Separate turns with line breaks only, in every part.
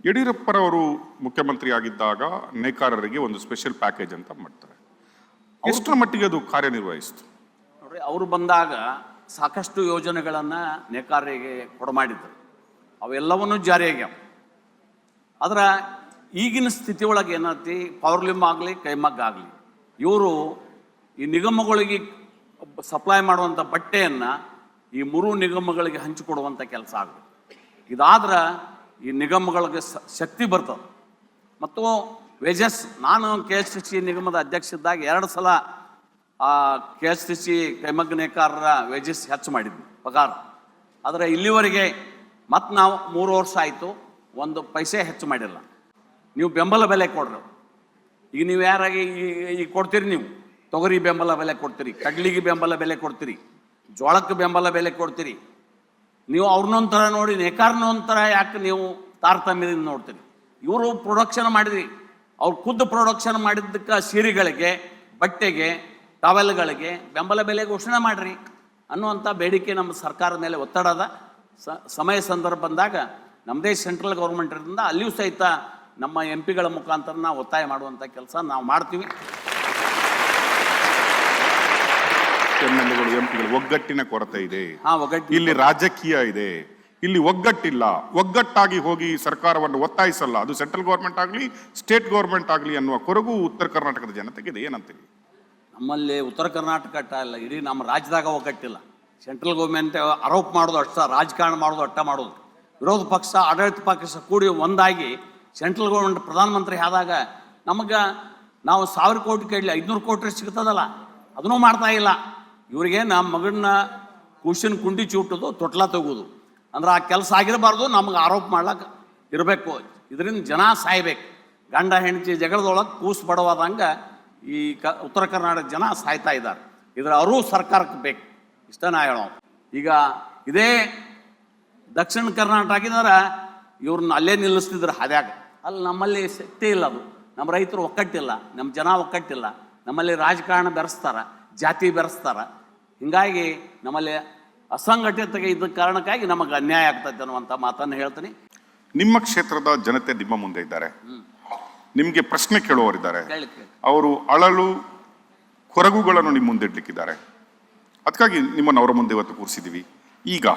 ಯಡಿಯೂರಪ್ಪರವರು ಮುಖ್ಯಮಂತ್ರಿ ಆಗಿದ್ದಾಗ ನೇಕಾರರಿಗೆ ಒಂದು ಸ್ಪೆಷಲ್ ಪ್ಯಾಕೇಜ್ ಅಂತ ಮಾಡ್ತಾರೆ. ಎಷ್ಟರ ಮಟ್ಟಿಗೆ ಅದು ಕಾರ್ಯನಿರ್ವಹಿಸ್ತು?
ನೋಡ್ರಿ, ಅವರು ಬಂದಾಗ ಸಾಕಷ್ಟು ಯೋಜನೆಗಳನ್ನು ನೇಕಾರರಿಗೆ ಕೊಡಮಾಡಿದ್ರು. ಅವೆಲ್ಲವನ್ನೂ ಜಾರಿಯಾಗ್ಯಾವ. ಅದರ ಈಗಿನ ಸ್ಥಿತಿ ಒಳಗೆ ಏನೈತಿ, ಪವರ್ಲಿಮ್ ಆಗಲಿ ಕೈಮಗ್ಗ ಆಗಲಿ, ಇವರು ಈ ನಿಗಮಗಳಿಗೆ ಸಪ್ಲೈ ಮಾಡುವಂಥ ಬಟ್ಟೆಯನ್ನು ಈ 3 ನಿಗಮಗಳಿಗೆ ಹಂಚಿಕೊಡುವಂಥ ಕೆಲಸ ಆಗಬೇಕು. ಇದಾದ್ರೆ ಈ ನಿಗಮಗಳಿಗೆ ಶಕ್ತಿ ಬರ್ತದೆ. ಮತ್ತು ವೇಜಸ್, ನಾನು KSTC ನಿಗಮದ ಅಧ್ಯಕ್ಷ ಇದ್ದಾಗ 2 ಸಲ KSTC ಕೈಮಗ್ಗ ನೇಕಾರರ ವೇಜಸ್ ಹೆಚ್ಚು ಮಾಡಿದ್ವಿ, ಪಗಾರ. ಆದರೆ ಇಲ್ಲಿವರೆಗೆ ಮತ್ತು ನಾವು 3 ವರ್ಷ ಆಯಿತು, 1 ಪೈಸೆ ಹೆಚ್ಚು ಮಾಡಿಲ್ಲ. ನೀವು ಬೆಂಬಲ ಬೆಲೆ ಕೊಡ್ರಿ. ಈಗ ನೀವು ಯಾರಾಗಿ ಈಗ ಕೊಡ್ತೀರಿ, ನೀವು ತೊಗರಿ ಬೆಂಬಲ ಬೆಲೆ ಕೊಡ್ತೀರಿ, ಕಡ್ಲಿಗೆ ಬೆಂಬಲ ಬೆಲೆ ಕೊಡ್ತೀರಿ, ಜೋಳಕ್ಕೆ ಬೆಂಬಲ ಬೆಲೆ ಕೊಡ್ತೀರಿ. ನೀವು ಅವ್ರನ್ನೊಂಥರ ನೋಡಿ, ನೇಕಾರನೊಂಥರ ಯಾಕೆ ನೀವು ತಾರತಮ್ಯದಿಂದ ನೋಡ್ತೀರಿ? ಇವರು ಪ್ರೊಡಕ್ಷನ್ ಮಾಡಿದ್ರಿ, ಅವ್ರು ಖುದ್ದು ಪ್ರೊಡಕ್ಷನ್ ಮಾಡಿದ್ದಕ್ಕೆ ಸೀರೆಗಳಿಗೆ, ಬಟ್ಟೆಗೆ, ಟವೆಲ್ಗಳಿಗೆ ಬೆಂಬಲ ಬೆಲೆ ಘೋಷಣೆ ಮಾಡಿರಿ ಅನ್ನುವಂಥ ಬೇಡಿಕೆ ನಮ್ಮ ಸರ್ಕಾರದ ಮೇಲೆ ಒತ್ತಡ ಅದ. ಸಮಯ ಸಂದರ್ಭ ಬಂದಾಗ ನಮ್ಮದೇ ಸೆಂಟ್ರಲ್ ಗೌರ್ಮೆಂಟ್ ಇರೋದ್ರಿಂದ ಅಲ್ಲಿಯೂ ಸಹಿತ ನಮ್ಮ MP ಗಳ ಮುಖಾಂತರ ನಾವು ಒತ್ತಾಯ ಮಾಡುವಂಥ ಕೆಲಸ ನಾವು ಮಾಡ್ತೀವಿ.
MLAಗಳು MP ಗಳು ಒಗ್ಗಟ್ಟಿನ ಕೊರತೆ ಇದೆ.
ಒಗ್ಗಟ್ಟು
ಇಲ್ಲಿ ರಾಜಕೀಯ ಇದೆ, ಇಲ್ಲಿ ಒಗ್ಗಟ್ಟಿಲ್ಲ. ಒಗ್ಗಟ್ಟಾಗಿ ಹೋಗಿ ಸರ್ಕಾರವನ್ನು ಒತ್ತಾಯಿಸಲ್ಲ, ಅದು ಸೆಂಟ್ರಲ್ ಗೌರ್ಮೆಂಟ್ ಆಗಲಿ ಸ್ಟೇಟ್ ಗೌರ್ಮೆಂಟ್ ಆಗಲಿ ಅನ್ನುವ ಕೊರಗು ಉತ್ತರ ಕರ್ನಾಟಕದ ಜನತೆಗೆ ಇದೆ. ಏನಂತೀವಿ?
ನಮ್ಮಲ್ಲಿ ಉತ್ತರ ಕರ್ನಾಟಕ ಇಲ್ಲ, ಇಡೀ ನಮ್ಮ ರಾಜ್ಯದಾಗ ಒಗ್ಗಟ್ಟಿಲ್ಲ. ಸೆಂಟ್ರಲ್ ಗೌರ್ಮೆಂಟ್ ಆರೋಪ ಮಾಡೋದು ಅಷ್ಟ, ರಾಜಕಾರಣ ಮಾಡೋದು ಅಟ್ಟ ಮಾಡೋದು. ವಿರೋಧ ಪಕ್ಷ ಆಡಳಿತ ಪಕ್ಷ ಕೂಡಿ ಒಂದಾಗಿ ಸೆಂಟ್ರಲ್ ಗೌರ್ಮೆಂಟ್ ಪ್ರಧಾನಮಂತ್ರಿ ಆದಾಗ ನಮಗೆ ನಾವು 1000 ಕೋಟಿ ಕೇಳಲಿ 500 ಕೋಟಿ ಸಿಗ್ತದಲ್ಲ, ಅದನ್ನೂ ಮಾಡ್ತಾ ಇಲ್ಲ. ಇವರಿಗೆ ನಮ್ಮ ಮಗನ ಕೂಸಿನ ಕುಂಡಿ ಚೂಟೋದು, ತೊಟ್ಲ ತೆಗೋದು ಅಂದ್ರೆ ಆ ಕೆಲಸ ಆಗಿರಬಾರ್ದು. ನಮಗೆ ಆರೋಪ ಮಾಡ್ಲಿಕ್ಕೆ ಇರಬೇಕು. ಇದರಿಂದ ಜನ ಸಾಯ್ಬೇಕು. ಗಂಡ ಹೆಂಡತಿ ಜಗಳದೊಳಗೆ ಕೂಸು ಬಡವಾದಂಗೆ ಈ ಉತ್ತರ ಕರ್ನಾಟಕ ಜನ ಸಾಯ್ತಾ ಇದ್ದಾರೆ. ಇದರ ಅರಿವು ಸರ್ಕಾರಕ್ಕೆ ಬೇಕು, ಇಷ್ಟ ನಾ ಹೇಳೋ. ಈಗ ಇದೇ ದಕ್ಷಿಣ ಕರ್ನಾಟಕ ಆಗಿದ್ದಾರೆ, ಇವ್ರನ್ನ ಅಲ್ಲೇ ನಿಲ್ಲಿಸ್ತಿದ್ರು ಹಾದ್ಯಾಗ. ಅಲ್ಲಿ ನಮ್ಮಲ್ಲಿ ಶಕ್ತಿ ಇಲ್ಲ, ಅದು ನಮ್ಮ ರೈತರು ಒಕ್ಕಟ್ಟಿಲ್ಲ, ನಮ್ಮ ಜನ ಒಕ್ಕಟ್ಟಿಲ್ಲ. ನಮ್ಮಲ್ಲಿ ರಾಜಕಾರಣ ಬೆರೆಸ್ತಾರ, ಜಾತಿ ಬೆರೆಸ್ತಾರ. ಹೀಗಾಗಿ ನಮ್ಮಲ್ಲಿ ಅಸಂಘಟಿತಗೆ ಇದ್ದ ಕಾರಣಕ್ಕಾಗಿ ನಮಗೆ ಅನ್ಯಾಯ ಆಗ್ತದೆ ಅನ್ನುವಂಥ ಮಾತನ್ನು ಹೇಳ್ತೀನಿ.
ನಿಮ್ಮ ಕ್ಷೇತ್ರದ ಜನತೆ ನಿಮ್ಮ ಮುಂದೆ ಇದ್ದಾರೆ, ನಿಮಗೆ ಪ್ರಶ್ನೆ ಕೇಳುವವರಿದ್ದಾರೆ. ಅವರು ಅಳಲು ಕೊರಗುಗಳನ್ನು ನಿಮ್ಮ ಮುಂದೆ ಇಡ್ಲಿಕ್ಕಿದ್ದಾರೆ. ಅದಕ್ಕಾಗಿ ನಿಮ್ಮನ್ನು ಅವರ ಮುಂದೆ ಇವತ್ತು ಕೂರಿಸಿದ್ದೀವಿ. ಈಗ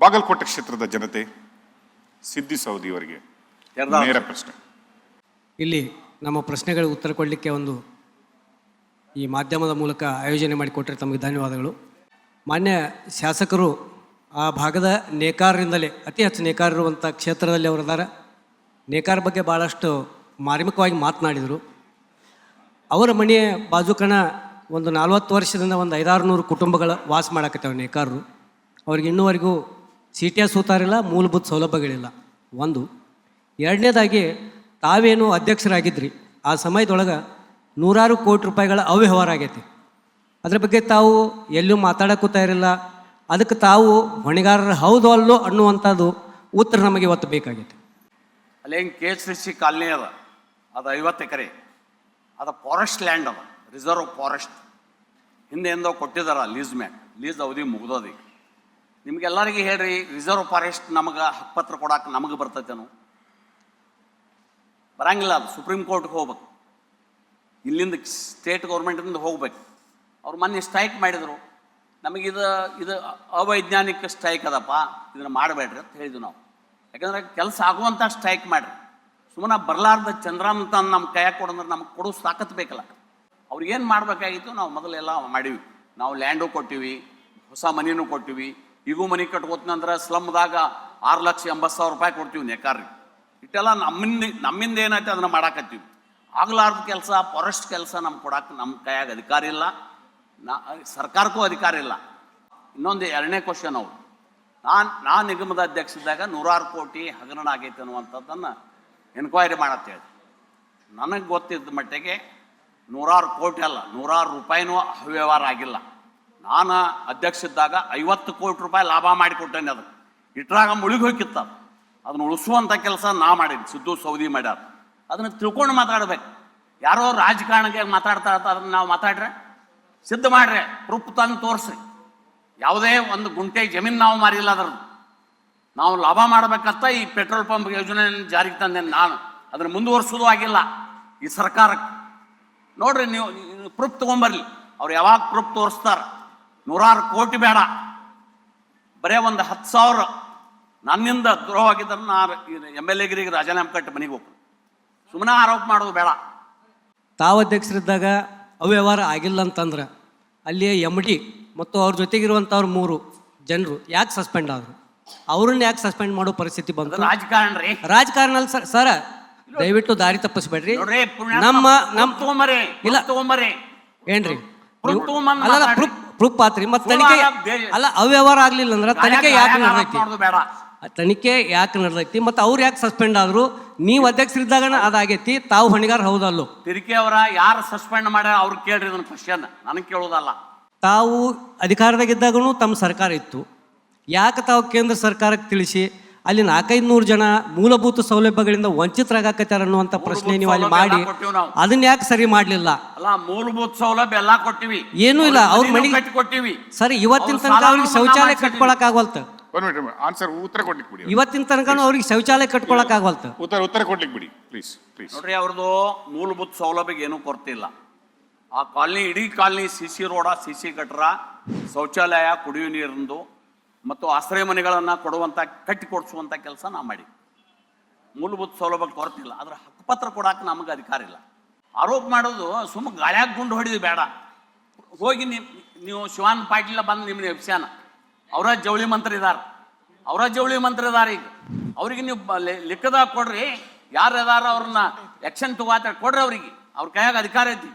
ಬಾಗಲಕೋಟೆ ಕ್ಷೇತ್ರದ ಜನತೆ ಸಿದ್ದಿ ಸೌದಿ ಅವರಿಗೆ ನೇರ ಪ್ರಶ್ನೆ.
ಇಲ್ಲಿ ನಮ್ಮ ಪ್ರಶ್ನೆಗಳಿಗೆ ಉತ್ತರ ಕೊಡಲಿಕ್ಕೆ ಒಂದು ಈ ಮಾಧ್ಯಮದ ಮೂಲಕ ಆಯೋಜನೆ ಮಾಡಿಕೊಟ್ಟರೆ ತಮಗೆ ಧನ್ಯವಾದಗಳು. ಮಾನ್ಯ ಶಾಸಕರು ಆ ಭಾಗದ ನೇಕಾರರಿಂದಲೇ ಅತಿ ಹೆಚ್ಚು ನೇಕಾರರಿರುವಂಥ ಕ್ಷೇತ್ರದಲ್ಲಿ ಅವರಿದ್ದಾರೆ. ನೇಕಾರ ಬಗ್ಗೆ ಭಾಳಷ್ಟು ಮಾರ್ಮಿಕವಾಗಿ ಮಾತನಾಡಿದರು. ಅವರ ಮನೆಯ ಬಾಜುಕಣ ಒಂದು 40 ವರ್ಷದಿಂದ ಒಂದು 500-600 ಕುಟುಂಬಗಳ ವಾಸ ಮಾಡಕತ್ತೇವೆ ನೇಕಾರರು. ಅವ್ರಿಗೆ ಇನ್ನೂವರೆಗೂ ಚೀಟಿಯ ಸೂತಾರಿಲ್ಲ, ಮೂಲಭೂತ ಸೌಲಭ್ಯಗಳಿಲ್ಲ. ಒಂದು. ಎರಡನೇದಾಗಿ ತಾವೇನು ಅಧ್ಯಕ್ಷರಾಗಿದ್ರಿ ಆ ಸಮಯದೊಳಗೆ 100 ಕೋಟಿ ರೂಪಾಯಿಗಳ ಅವ್ಯವಹಾರ ಆಗೈತಿ. ಅದ್ರ ಬಗ್ಗೆ ತಾವು ಎಲ್ಲೂ ಮಾತಾಡೋಕ್ಕೂ ತಯಾರಿಲ್ಲ. ಅದಕ್ಕೆ ತಾವು ಹೊಣೆಗಾರರು ಹೌದು ಅಲ್ಲೋ ಅನ್ನುವಂಥದ್ದು ಉತ್ತರ ನಮಗೆ ಇವತ್ತು ಬೇಕಾಗೈತೆ.
ಅಲ್ಲೇನು KSTC ಕಾಲನಿ ಅದ, ಅದು 50 ಎಕರೆ, ಅದು ಫಾರೆಸ್ಟ್ ಲ್ಯಾಂಡ್ ಅದ, ರಿಸರ್ವ್ ಫಾರೆಸ್ಟ್. ಹಿಂದೆ ಎಂದೋ ಕೊಟ್ಟಿದಾರ ಲೀಸ್ ಮ್ಯಾಗ, ಲೀಸ್ ಅವಧಿ ಮುಗ್ದೋದಿ. ನಿಮ್ಗೆಲ್ಲರಿಗೆ ಹೇಳ್ರಿ, ರಿಸರ್ವ್ ಫಾರೆಸ್ಟ್ ನಮಗೆ ಹಕ್ಕುಪತ್ರ ಕೊಡಕ್ಕೆ ನಮಗೆ ಬರ್ತೈತೇನು? ಬರಂಗಿಲ್ಲ. ಅದು ಸುಪ್ರೀಂ ಕೋರ್ಟ್ಗೆ ಹೋಗ್ಬೇಕು, ಇಲ್ಲಿಂದ ಸ್ಟೇಟ್ ಗೌರ್ಮೆಂಟಿಂದ ಹೋಗ್ಬೇಕು. ಅವ್ರು ಮೊನ್ನೆ ಸ್ಟ್ರೈಕ್ ಮಾಡಿದರು. ನಮಗಿದು ಅವೈಜ್ಞಾನಿಕ ಸ್ಟ್ರೈಕ್ ಅದಪ್ಪ, ಇದನ್ನು ಮಾಡಬೇಡ್ರಿ ಅಂತ ಹೇಳಿದ್ವಿ ನಾವು. ಯಾಕಂದ್ರೆ ಕೆಲಸ ಆಗುವಂಥ ಸ್ಟ್ರೈಕ್ ಮಾಡಿರಿ. ಸುಮ್ಮನೆ ಬರಲಾರ್ದ ಚಂದ್ರನ್ ತಂದು ನಮ್ಮ ಕೈಯಾಗ ಕೊಡಂದ್ರೆ ನಮಗೆ ಕೊಡೋ ತಾಕತ್ತು ಬೇಕಲ್ಲ. ಅವ್ರಿಗೇನು ಮಾಡಬೇಕಾಗಿತ್ತು ನಾವು ಮೊದಲೆಲ್ಲ ಮಾಡೀವಿ. ನಾವು ಲ್ಯಾಂಡು ಕೊಟ್ಟಿವಿ, ಹೊಸ ಮನಿನೂ ಕೊಟ್ಟಿವಿ. ಈಗೂ ಮನೆ ಕಟ್ಕೋತೀನಂದ್ರೆ ಸ್ಲಮ್ದಾಗ 6,80,000 ರೂಪಾಯಿ ಕೊಡ್ತೀವಿ ನೇಕಾರರಿಗೆ. ಇಟ್ಟೆಲ್ಲ ನಮ್ಮಿಂದ ಏನೈತೆ ಅದನ್ನು ಮಾಡಾಕತ್ತೀವಿ. ಆಗ್ಲಾರ್ದ ಕೆಲಸ, ಫಾರೆಸ್ಟ್ ಕೆಲಸ ನಮ್ಗೆ ಕೊಡಕ್ಕೆ ನಮ್ಮ ಕೈಯಾಗ ಅಧಿಕಾರ ಇಲ್ಲ, ಸರ್ಕಾರಕ್ಕೂ ಅಧಿಕಾರ ಇಲ್ಲ. ಇನ್ನೊಂದು 2ನೇ ಕ್ವಶನ್, ಅವರು ನಾನು ನಿಗಮದ ಅಧ್ಯಕ್ಷ ಇದ್ದಾಗ 100 ಕೋಟಿ ಹಗರಣ ಆಗೈತೆ ಅನ್ನುವಂಥದ್ದನ್ನು ಎನ್ಕ್ವೈರಿ ಮಾಡತ್ತೇಳಿ. ನನಗೆ ಗೊತ್ತಿದ್ದ ಮಟ್ಟಿಗೆ 100 ಕೋಟಿ ಅಲ್ಲ, 100 ರೂಪಾಯಿನೂ ಅವ್ಯವಹಾರ ಆಗಿಲ್ಲ. ನಾನು ಅಧ್ಯಕ್ಷ ಇದ್ದಾಗ 50 ಕೋಟಿ ರೂಪಾಯಿ ಲಾಭ ಮಾಡಿಕೊಟ್ಟೇನೆ. ಅದಕ್ಕೆ ಇಟ್ರಾಗ ಮುಳುಗಿ ಹೋಗಿತ್ತ, ಅದನ್ನು ಉಳಿಸುವಂಥ ಕೆಲಸ ನಾ ಮಾಡೀನಿ, ಸಿದ್ದು ಸೌದಿ ಮಾಡ್ಯಾರ. ಅದನ್ನು ತಿಳ್ಕೊಂಡು ಮಾತಾಡ್ಬೇಕು. ಯಾರೋ ರಾಜಕಾರಣಕ್ಕೆ ಮಾತಾಡ್ತಾ ಅದನ್ನು ನಾವು ಮಾತಾಡ್ರೆ ಸಿದ್ಧ ಮಾಡ್ರೆ, ಪ್ರೂಫ್ ತಂದು ತೋರಿಸ್ರಿ. ಯಾವುದೇ ಒಂದು ಗುಂಟೆ ಜಮೀನು ನಾವು ಮಾರಿಲ್ಲ. ಅದ್ರದ್ದು ನಾವು ಲಾಭ ಮಾಡಬೇಕಂತ ಈ ಪೆಟ್ರೋಲ್ ಪಂಪ್ ಯೋಜನೆ ಜಾರಿಗೆ ತಂದೇನೆ ನಾನು. ಅದನ್ನು ಮುಂದುವರ್ಸೋದು ಆಗಿಲ್ಲ ಈ ಸರ್ಕಾರಕ್ಕೆ. ನೋಡ್ರಿ, ನೀವು ಪ್ರೂಫ್ ತೊಗೊಂಬರ್ಲಿ. ಅವ್ರು ಯಾವಾಗ ಪ್ರೂಫ್ ತೋರಿಸ್ತಾರೆ? 100 ಕೋಟಿ ಬೇಡ, ಬರೇ ಒಂದು 10,000 ನನ್ನಿಂದ ದ್ರೋಹ ಆಗಿದ್ರೆ ನಾನು MLA ಗಿರಿಗೆ ರಾಜೀನಾಮೆ ಕಟ್ಟಿ ಮನೆಗೆ ಹೋಗ್ತೀನಿ. ಸುಮ್ಮನೆ ಆರೋಪ ಮಾಡೋದು ಬೇಡ.
ತಾವು ಅಧ್ಯಕ್ಷರಿದ್ದಾಗ ಅವ್ಯವಹಾರ ಆಗಿಲ್ಲ ಅಂತಂದ್ರೆ ಅಲ್ಲಿ MD ಮತ್ತು ಅವ್ರ ಜೊತೆಗಿರುವಂಥವ್ರು 3 ಜನರು ಯಾಕೆ ಸಸ್ಪೆಂಡ್ ಆದರು? ಅವ್ರನ್ನ ಯಾಕೆ ಸಸ್ಪೆಂಡ್ ಮಾಡೋ ಪರಿಸ್ಥಿತಿ ಬಂತು?
ರಾಜಕಾರಣ ರೀ,
ರಾಜಕಾರಣ ಅಲ್ಲ ಸರ್. ದಯವಿಟ್ಟು ದಾರಿ ತಪ್ಪಿಸ್ಬೇಡ್ರಿ. ನಮ್ಮ ಇಲ್ಲ
ತಗೊಂಬರಿ
ಏನ್ರಿ
ಪ್ರೂಫ್
ಅಲ್ಲ ಪ್ರೂಫ್ ಆತ್ರಿ. ಮತ್ತೆ ತನಿಖೆ ಅಲ್ಲ, ಅವ್ಯವಹಾರ ಆಗ್ಲಿಲ್ಲ ಅಂದ್ರೆ ತನಿಖೆ ಯಾಕೆ ನಡೆದೈತಿ?
ಬೇಡ,
ತನಿಖೆ ಯಾಕೆ ನಡೆದೈತಿ? ಮತ್ತೆ ಅವ್ರು ಯಾಕೆ ಸಸ್ಪೆಂಡ್ ಆದ್ರು? ನೀವು ಅಧ್ಯಕ್ಷರಿದ್ದಾಗ ಅದಾಗೈತಿ, ತಾವು ಹೊಣೆಗಾರ ಹೌದಲ್ಲೋ?
ತಿರುಗಿ ಅವರ ಯಾರು ಸಸ್ಪೆಂಡ್ ಮಾಡ್ಯಾರ ಅವ್ರು ಕೇಳ್ರಿ, ಇದನ್ನ ಕ್ವಶನ್ ನನಗೆ ಕೇಳೋದಲ್ಲ.
ತಾವು ಅಧಿಕಾರದಾಗಿದ್ದಾಗೂ ತಮ್ಮ ಸರ್ಕಾರ ಇತ್ತು, ಯಾಕೆ ತಾವು ಕೇಂದ್ರ ಸರ್ಕಾರಕ್ಕೆ ತಿಳಿಸಿ ಅಲ್ಲಿ 400-500 ಜನ ಮೂಲಭೂತ ಸೌಲಭ್ಯಗಳಿಂದ ವಂಚಿತರಾಗತ್ತಾರ ಅನ್ನುವಂಥ ಪ್ರಶ್ನೆ ನೀವು ಅಲ್ಲಿ ಮಾಡಿ ಅದನ್ನ ಯಾಕೆ ಸರಿ ಮಾಡಲಿಲ್ಲ?
ಅಲ್ಲ, ಮೂಲಭೂತ ಸೌಲಭ್ಯ ಎಲ್ಲ ಕೊಟ್ಟಿವಿ,
ಏನೂ ಇಲ್ಲ. ಅವ್ರ ಮನೆಗೆ
ಕೊಟ್ಟಿವಿ
ಸರ್. ಇವತ್ತಿನ ತನಕ ಅವ್ರಿಗೆ ಶೌಚಾಲಯ ಕಟ್ಕೊಳಕ್ ಆಗವಲ್ತ.
ಆನ್ಸರ್ ಉತ್ತರ ಕೊಡ್ಲಿಕ್ಕೆ ಬಿಡಿ.
ಇವತ್ತಿನ ತನಕ ಅವ್ರಿಗೆ ಶೌಚಾಲಯ ಕಟ್ಕೊಳಕ್ ಆಗವಲ್ತ.
ಉತ್ತರ ಕೊಡ್ಲಿಕ್ಕೆ ಬಿಡಿ ಪ್ಲೀಸ್.
ನೋಡ್ರಿ, ಅವ್ರದ್ದು ಮೂಲಭೂತ ಸೌಲಭ್ಯ ಏನೂ ಕೊರತೆ ಇಲ್ಲ. ಆ ಕಾಲನಿ, ಇಡೀ ಕಾಲನಿ CC ರೋಡ, CC ಗಟ್ರ, ಶೌಚಾಲಯ, ಕುಡಿಯುವ ನೀರಿಂದು ಮತ್ತು ಆಶ್ರಯ ಮನೆಗಳನ್ನು ಕಟ್ಟಿಕೊಡಿಸುವಂಥ ಕೆಲಸ ನಾವು ಮಾಡಿ. ಮೂಲಭೂತ ಸೌಲಭ್ಯ ಕೊರತೆ ಇಲ್ಲ. ಅದ್ರ ಹಕ್ಕುಪತ್ರ ಕೊಡಕ್ಕೆ ನಮಗೆ ಅಧಿಕಾರ ಇಲ್ಲ. ಆರೋಪ ಮಾಡೋದು ಸುಮ್ಮ ಗಾಳ್ಯಾಗ ಗುಂಡು ಹೊಡಿದು ಬೇಡ. ಹೋಗಿ ನೀವು ಶಿವಾನಂದ ಪಾಟೀಲ ಬಂದು ನಿಮ್ಮನ್ನ ಎಬ್ಸ್ಯಾನ, ಅವರ ಜವಳಿ ಮಂತ್ರಿ ಇದ್ದಾರೆ, ಈಗ ಅವ್ರಿಗೆ ನೀವು ಲೆಕ್ಕದಾಗ ಕೊಡ್ರಿ. ಯಾರು ಅದಾರ ಅವ್ರನ್ನ ಆಕ್ಷನ್ ತಗೋತಾರೆ ಕೊಡ್ರಿ. ಅವ್ರಿಗೆ ಅವ್ರ ಕೈಯಾಗ ಅಧಿಕಾರ ಐತಿ.